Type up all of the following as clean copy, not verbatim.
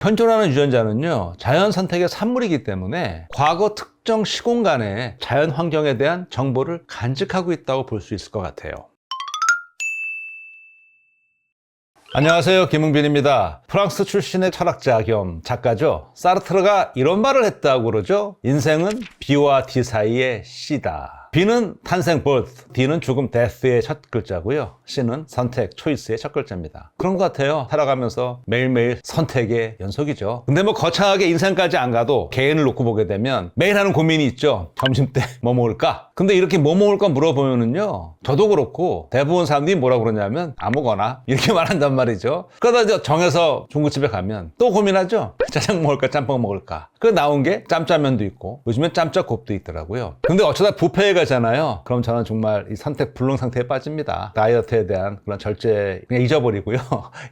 현존하는 유전자는요, 자연 선택의 산물이기 때문에 과거 특정 시공간의 자연 환경에 대한 정보를 간직하고 있다고 볼 수 있을 것 같아요. 안녕하세요, 김웅빈입니다. 프랑스 출신의 철학자 겸 작가죠. 사르트르가 이런 말을 했다고 그러죠. 인생은 B와 D 사이의 C다. B는 탄생 birth, D는 죽음 death의 첫 글자고요. C는 선택 choice의 첫 글자입니다. 그런 것 같아요. 살아가면서 매일매일 선택의 연속이죠. 근데 뭐 거창하게 인생까지 안 가도 개인을 놓고 보게 되면 매일 하는 고민이 있죠. 점심 때 뭐 먹을까? 근데 이렇게 뭐 먹을까 물어보면은요, 저도 그렇고 대부분 사람들이 뭐라고 그러냐면 아무거나 이렇게 말한단 말이죠. 그러다 이제 정해서 중국집에 가면 또 고민하죠. 짜장 먹을까 짬뽕 먹을까. 그 나온 게 짬짜면도 있고 요즘엔 짬짜곱도 있더라고요. 근데 어쩌다 뷔페에 가잖아요. 그럼 저는 정말 이 선택 불능 상태에 빠집니다. 다이어트에 대한 그런 절제 그냥 잊어버리고요.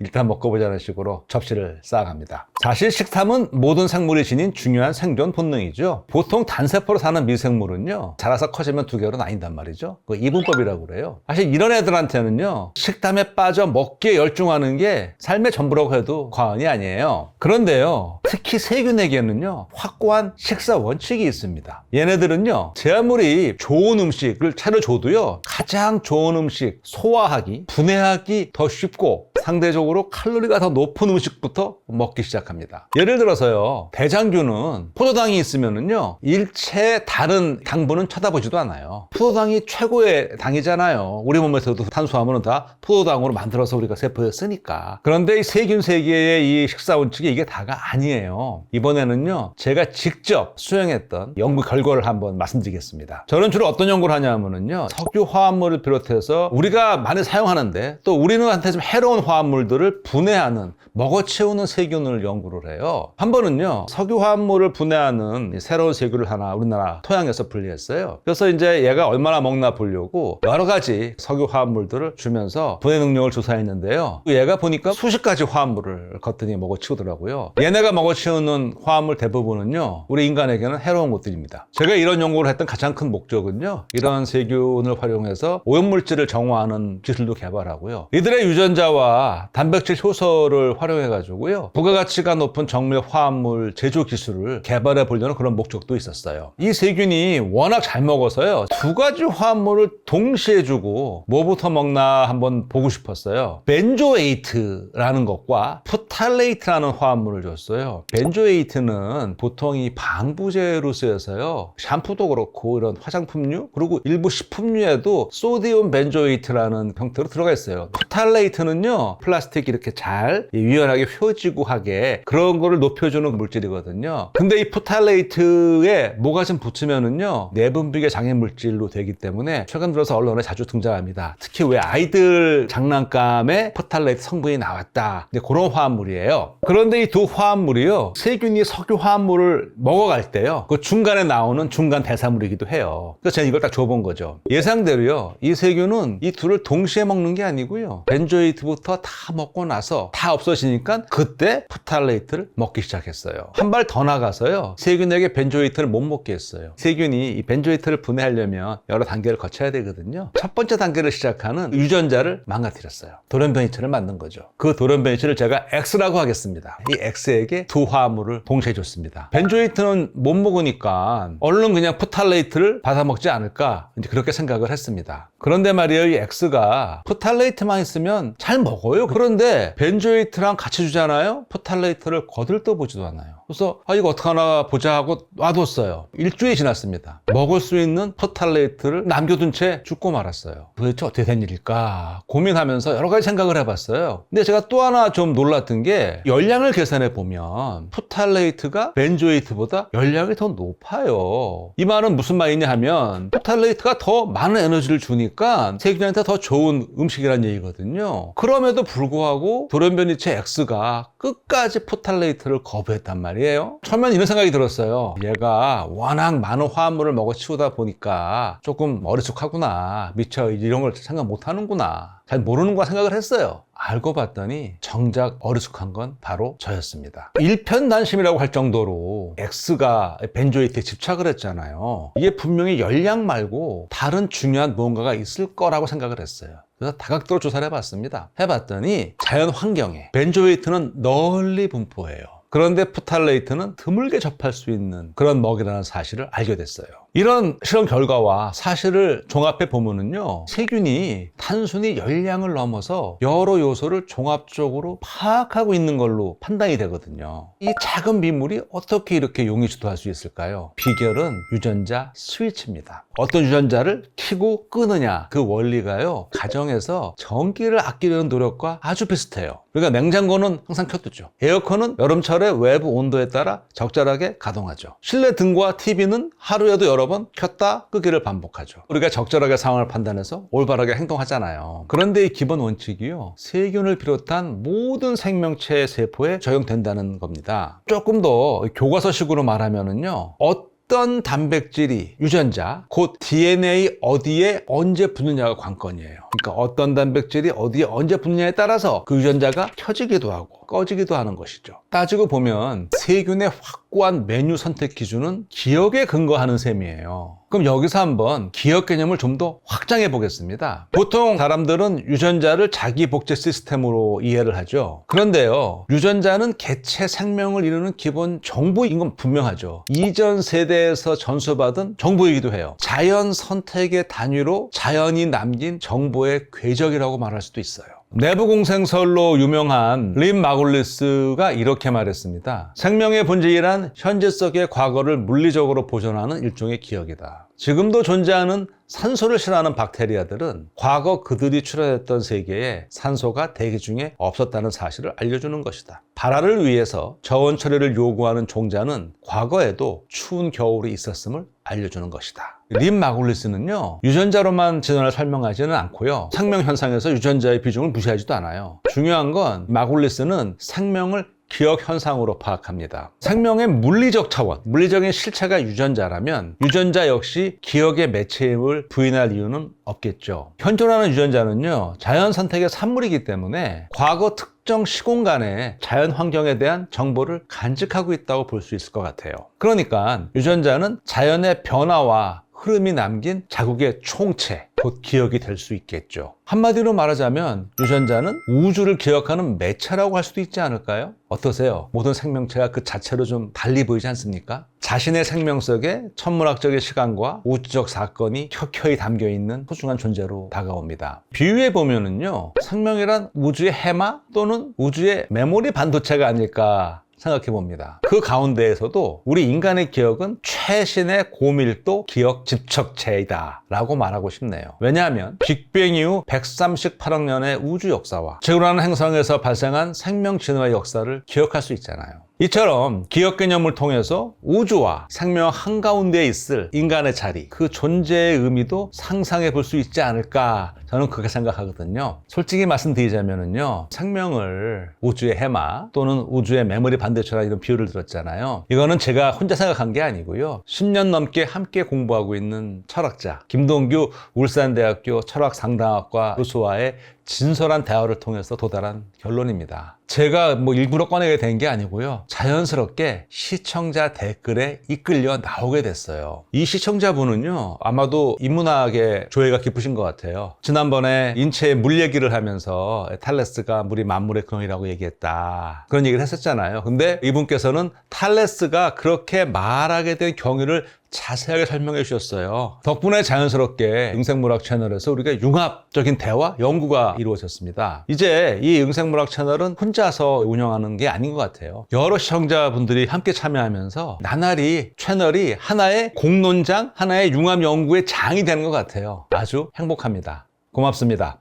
일단 먹고 보자는 식으로 접시를 쌓아갑니다. 사실 식탐은 모든 생물이 지닌 중요한 생존 본능이죠. 보통 단세포로 사는 미생물은요, 자라서 커지면 두 개로 나뉜단 말이죠. 그 이분법이라고 그래요. 사실 이런 애들한테는요, 식탐에 빠져 먹기에 열중하는 게 삶의 전부라고 해도 과언이 아니에요. 그런데요, 특히 세균에게는요, 확고한 식사 원칙이 있습니다. 얘네들은요, 제 아무리 좋은 음식을 차려줘도요, 가장 좋은 음식 소화하기, 분해하기 더 쉽고 상대적으로 칼로리가 더 높은 음식부터 먹기 시작합니다. 예를 들어서요, 대장균은 포도당이 있으면은요, 일체 다른 당분은 쳐다보지도 않아요. 포도당이 최고의 당이잖아요. 우리 몸에서도 탄수화물은 다 포도당으로 만들어서 우리가 세포에 쓰니까. 그런데 이 세균 세계의 이 식사 원칙이 이게 다가 아니에요. 이번에는요, 제가 직접 수행했던 연구 결과를 한번 말씀드리겠습니다. 저는 주로 어떤 연구를 하냐면은요, 석유 화합물을 비롯해서 우리가 많이 사용하는데 또 우리한테 좀 해로운 화합물들을 분해하는, 먹어치우는 세균을 연구를 해요. 한 번은요, 석유 화합물을 분해하는 새로운 세균을 하나 우리나라 토양에서 분리했어요. 그래서 이제 얘가 얼마나 먹나 보려고 여러 가지 석유 화합물들을 주면서 분해 능력을 조사했는데요. 얘가 보니까 수십 가지 화합물을 겉더니 먹어치우더라고요. 얘네가 먹어치우는 화합물 대부분은요, 우리 인간에게는 해로운 것들입니다. 제가 이런 연구를 했던 가장 큰 목적은요, 이런 세균을 활용해서 오염물질을 정화하는 기술도 개발하고요, 이들의 유전자와 단백질 효소를 활용해가지고요, 부가가치가 높은 정밀 화합물 제조 기술을 개발해 보려는 그런 목적도 있었어요. 이 세균이 워낙 잘 먹어서요, 두 가지 화합물을 동시에 주고 뭐부터 먹나 한번 보고 싶었어요. 벤조에이트라는 것과 프탈레이트라는 화합물을 줬어요. 벤조에이트는 보통 이 방부제로 쓰여서요, 샴푸도 그렇고 이런 화장품류 그리고 일부 식품류에도 소디움 벤조에이트라는 형태로 들어가 있어요. 프탈레이트는요, 플라스틱 이렇게 잘 유연하게 휘어지고 하게 그런 거를 높여주는 물질이거든요. 근데 이 프탈레이트에 뭐가 좀 붙으면은요, 내분비계 장애 물질로 되기 때문에 최근 들어서 언론에 자주 등장합니다. 특히 왜 아이들 장난감에 프탈레이트 성분이 나왔다, 이제 그런 화합물이에요. 그런데 이 두 화합물이요, 세균이 석유 화합물을 먹어갈 때요, 그 중간에 나오는 중간 대사물이기도 해요. 그래서 제가 이걸 딱 줘본 거죠. 예상대로요, 이 세균은 이 둘을 동시에 먹는 게 아니고요, 벤조에이트부터 다 먹고 나서 다 없어지니까 그때 프탈레이트를 먹기 시작했어요. 한 발 더 나가서요, 세균에게 벤조에이트를 못 먹게 했어요. 세균이 이 벤조에이트를 분해하려면 여러 단계를 거쳐야 되거든요. 첫 번째 단계를 시작하는 유전자를 망가뜨렸어요. 돌연변이체를 만든 거죠. 그 돌연변이체를 제가 X라고 하겠습니다. 이 X에게 두 화합물을 동시에 줬습니다. 벤조에이트는 못 먹으니까 얼른 그냥 프탈레이트를 받아먹지 않을까, 이제 그렇게 생각을 했습니다. 그런데 말이에요, 이 X가 프탈레이트만 있으면 잘 먹어요. 그런데 벤조에이트랑 같이 주잖아요. 프탈레이트를 거들떠 보지도 않아요. 그래서 이거 어떡하나 보자 하고 놔뒀어요. 일주일이 지났습니다. 먹을 수 있는 프탈레이트를 남겨둔 채 죽고 말았어요. 도대체 어떻게 된 일일까 고민하면서 여러 가지 생각을 해봤어요. 근데 제가 또 하나 좀 놀랐던 게, 열량을 계산해 보면 프탈레이트가 벤조에이트보다 열량이 더 높아요. 이 말은 무슨 말이냐 하면, 프탈레이트가 더 많은 에너지를 주니까 세균한테 더 좋은 음식이라는 얘기거든요. 그럼에도 불구하고 돌연변이체 X가 끝까지 프탈레이트를 거부했단 말이에요. 처음엔 이런 생각이 들었어요. 얘가 워낙 많은 화합물을 먹어치우다 보니까 조금 어리숙하구나, 미처 이런 걸 생각 못하는구나, 잘 모르는구나 생각을 했어요. 알고 봤더니 정작 어리숙한 건 바로 저였습니다. 일편단심이라고 할 정도로 X가 벤조에이트에 집착을 했잖아요. 이게 분명히 열량 말고 다른 중요한 무언가가 있을 거라고 생각을 했어요. 그래서 다각도로 조사를 해봤습니다. 해봤더니 자연 환경에 벤조에이트는 널리 분포해요. 그런데 프탈레이트는 드물게 접할 수 있는 그런 먹이라는 사실을 알게 됐어요. 이런 실험 결과와 사실을 종합해 보면은요, 세균이 단순히 열량을 넘어서 여러 요소를 종합적으로 파악하고 있는 걸로 판단이 되거든요. 이 작은 비물이 어떻게 이렇게 용의주도할 수 있을까요? 비결은 유전자 스위치입니다. 어떤 유전자를 켜고 끄느냐, 그 원리가요, 가정에서 전기를 아끼려는 노력과 아주 비슷해요. 그러니까 냉장고는 항상 켜두죠. 에어컨은 여름철에 외부 온도에 따라 적절하게 가동하죠. 실내 등과 TV는 하루에도 여러 번 켰다 끄기를 반복하죠. 우리가 적절하게 상황을 판단해서 올바르게 행동하잖아요. 그런데 이 기본 원칙이요, 세균을 비롯한 모든 생명체의 세포에 적용된다는 겁니다. 조금 더 교과서식으로 말하면은요, 어떤 단백질이 유전자, 곧 DNA 어디에 언제 붙느냐가 관건이에요. 그러니까 어떤 단백질이 어디에 언제 붙느냐에 따라서 그 유전자가 켜지기도 하고 꺼지기도 하는 것이죠. 따지고 보면 세균의 확고한 메뉴 선택 기준은 기억에 근거하는 셈이에요. 그럼 여기서 한번 기억 개념을 좀 더 확장해 보겠습니다. 보통 사람들은 유전자를 자기 복제 시스템으로 이해를 하죠. 그런데요, 유전자는 개체 생명을 이루는 기본 정보인 건 분명하죠. 이전 세대에서 전수받은 정보이기도 해요. 자연 선택의 단위로 자연이 남긴 정보의 궤적이라고 말할 수도 있어요. 내부 공생설로 유명한 림 마굴리스가 이렇게 말했습니다. 생명의 본질이란 현재성의 과거를 물리적으로 보존하는 일종의 기억이다. 지금도 존재하는 산소를 싫어하는 박테리아들은 과거 그들이 출현했던 세계에 산소가 대기 중에 없었다는 사실을 알려주는 것이다. 발화를 위해서 저온 처리를 요구하는 종자는 과거에도 추운 겨울이 있었음을 알려주는 것이다. 림 마굴리스는요, 유전자로만 진화를 설명하지는 않고요, 생명 현상에서 유전자의 비중을 무시하지도 않아요. 중요한 건 마굴리스는 생명을 기억 현상으로 파악합니다. 생명의 물리적 차원, 물리적인 실체가 유전자라면 유전자 역시 기억의 매체임을 부인할 이유는 없겠죠. 현존하는 유전자는요, 자연 선택의 산물이기 때문에 과거 특정 시공간의 자연 환경에 대한 정보를 간직하고 있다고 볼 수 있을 것 같아요. 그러니까 유전자는 자연의 변화와 흐름이 남긴 자국의 총체, 곧 기억이 될 수 있겠죠. 한마디로 말하자면 유전자는 우주를 기억하는 매체라고 할 수도 있지 않을까요? 어떠세요? 모든 생명체가 그 자체로 좀 달리 보이지 않습니까? 자신의 생명 속에 천문학적인 시간과 우주적 사건이 켜켜이 담겨있는 소중한 존재로 다가옵니다. 비유해 보면은요, 생명이란 우주의 해마 또는 우주의 메모리 반도체가 아닐까 생각해 봅니다. 그 가운데에서도 우리 인간의 기억은 최신의 고밀도 기억 집착체이다 라고 말하고 싶네요. 왜냐하면 빅뱅 이후 138억 년의 우주 역사와 지구라는 행성에서 발생한 생명 진화의 역사를 기억할 수 있잖아요. 이처럼 기억 개념을 통해서 우주와 생명 한가운데에 있을 인간의 자리, 그 존재의 의미도 상상해 볼 수 있지 않을까, 저는 그렇게 생각하거든요. 솔직히 말씀드리자면요, 생명을 우주의 해마 또는 우주의 메모리 반도체라 이런 비유를 들었잖아요. 이거는 제가 혼자 생각한 게 아니고요, 10년 넘게 함께 공부하고 있는 철학자 김동규 울산대학교 철학상담학과 교수와의 진솔한 대화를 통해서 도달한 결론입니다. 제가 일부러 꺼내게 된 게 아니고요, 자연스럽게 시청자 댓글에 이끌려 나오게 됐어요. 이 시청자분은요, 아마도 인문학에 조예가 깊으신 것 같아요. 지난번에 인체의 물 얘기를 하면서 탈레스가 물이 만물의 근원이라고 얘기했다, 그런 얘기를 했었잖아요. 근데 이분께서는 탈레스가 그렇게 말하게 된 경위를 자세하게 설명해 주셨어요. 덕분에 자연스럽게 응생물학 채널에서 우리가 융합적인 대화, 연구가 이루어졌습니다. 이제 이 응생물학 채널은 혼자서 운영하는 게 아닌 것 같아요. 여러 시청자분들이 함께 참여하면서 나날이 채널이 하나의 공론장, 하나의 융합 연구의 장이 되는 것 같아요. 아주 행복합니다. 고맙습니다.